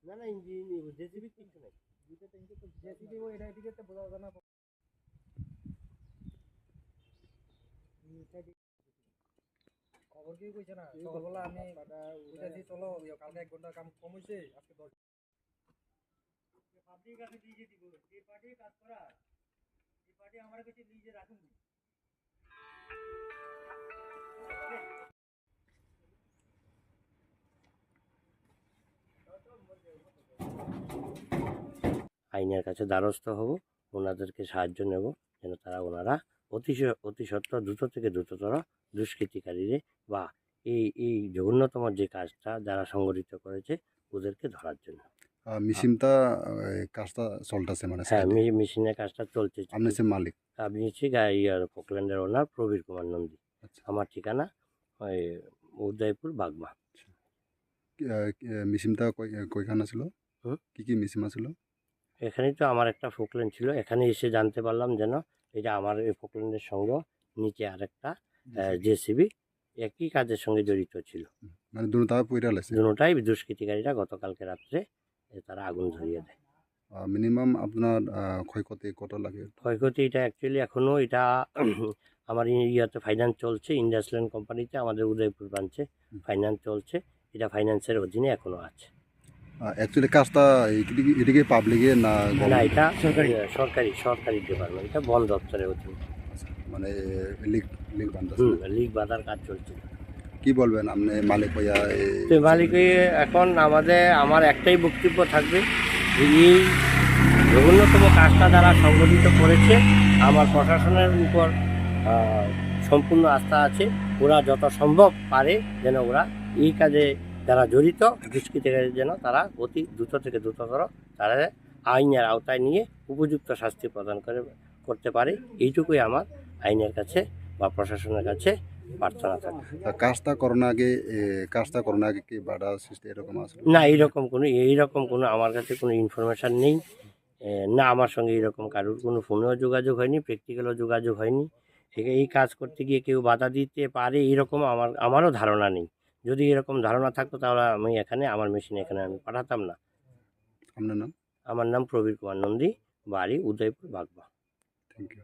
না না engine JCB কিছু নাই, দুইটা ট্যাঙ্কি তো জেসিবি ও এটা এদিকে তো বোঝা যায় না। খবর কি কইছে না সকালবেলা আমি উঠেছি, চলো কালকে 1 ঘন্টা কাম কম হইছে, আজকে 10 পাবলিক কাছে দিয়ে দিব। যে পার্টি কাজ করা এই পার্টি আমার কাছে লিজে রাখুন। আইনের কাছে দ্বারস্থ হব, ওনাদেরকে সাহায্য নেব যেন ওনারা অতি সত্বর দ্রুত থেকে দ্রুততর দুষ্কৃতিকারীরে বা এই জঘন্যতম যে কাজটা যারা সংগঠিত করেছে ওদেরকে ধরার জন্য। মেশিনটা কাজটা চলতেছে মানে হ্যাঁ, মেশিনের কাজটা চলছে। আপনি হচ্ছে মালিক? আপনি হচ্ছে ফোকল্যান্ডের ওনার প্রবীর কুমার নন্দী। আচ্ছা। আমার ঠিকানা ওই উদয়পুর বাগমা। মেশিনটা কয়খানা ছিল? কি কি মেশিন ছিল? এখানেই তো আমার একটা ফোকল্যান্ড ছিল, এখানে এসে জানতে পারলাম যেন এটা আমার এই ফোকল্যান্ডের সঙ্গে নিচে আরেকটা জেসিবি একই কাজের সঙ্গে জড়িত ছিল। মানে দুটোটাই দুষ্কৃতিকারীরা গতকালকে রাত্রে তারা আগুন ধরিয়ে দেয়। মিনিমাম আপনার ক্ষয়ক্ষতি কত লাগে? ক্ষয়ক্ষতি এটা অ্যাকচুয়ালি এখনও এটা আমার ইয়াতে ফাইন্যান্স চলছে, ইন্ডাসল্যান্ড কোম্পানিতে আমাদের উদয়পুর ব্রাঞ্চে ফাইন্যান্স চলছে, এটা ফাইন্যান্সের অধীনে এখনও আছে। অ্যাকচুয়ালি কাজটা এদিকে পাবলিকে না এটা সরকারি ডিপার্টমেন্ট, এটা বন দপ্তরের অধীনে। মানে লিগ বাঁধার কাজ চলছে। কি বলবেন আপনি মালিক হইয়া? মালিক এখন আমার একটাই বক্তব্য থাকবে, এই জঘন্যতম কাজটা যারা সংগঠিত করেছে আমার প্রশাসনের উপর সম্পূর্ণ আস্থা আছে। ওরা যত সম্ভব পারে যেন ওরা এই কাজে যারা জড়িত দুষ্কৃতিকারী যেন তারা অতি দ্রুত থেকে দ্রুততর তারা আইনের আওতায় নিয়ে উপযুক্ত শাস্তি প্রদান করতে পারে, এইটুকুই আমার আইনের কাছে বা প্রশাসনের কাছে প্রার্থনা থাকে। কাজটা করার আগে কি বাধা সৃষ্টি এরকম আছে? না, এইরকম কোনো আমার কাছে কোনো ইনফরমেশান নেই। না, আমার সঙ্গে এইরকম কারোর কোনো ফোনেও যোগাযোগ হয়নি, প্র্যাকটিক্যালও যোগাযোগ হয়নি। এই কাজ করতে গিয়ে কেউ বাধা দিতে পারে এরকম আমারও ধারণা নেই। যদি এরকম ধারণা থাকতো তাহলে আমি আমার মেশিন এখানে আমি পাঠাতাম না। আপনার নাম? আমার নাম প্রবীর কুমার নন্দী, বাড়ি উদয়পুর বাগমা। Thank you.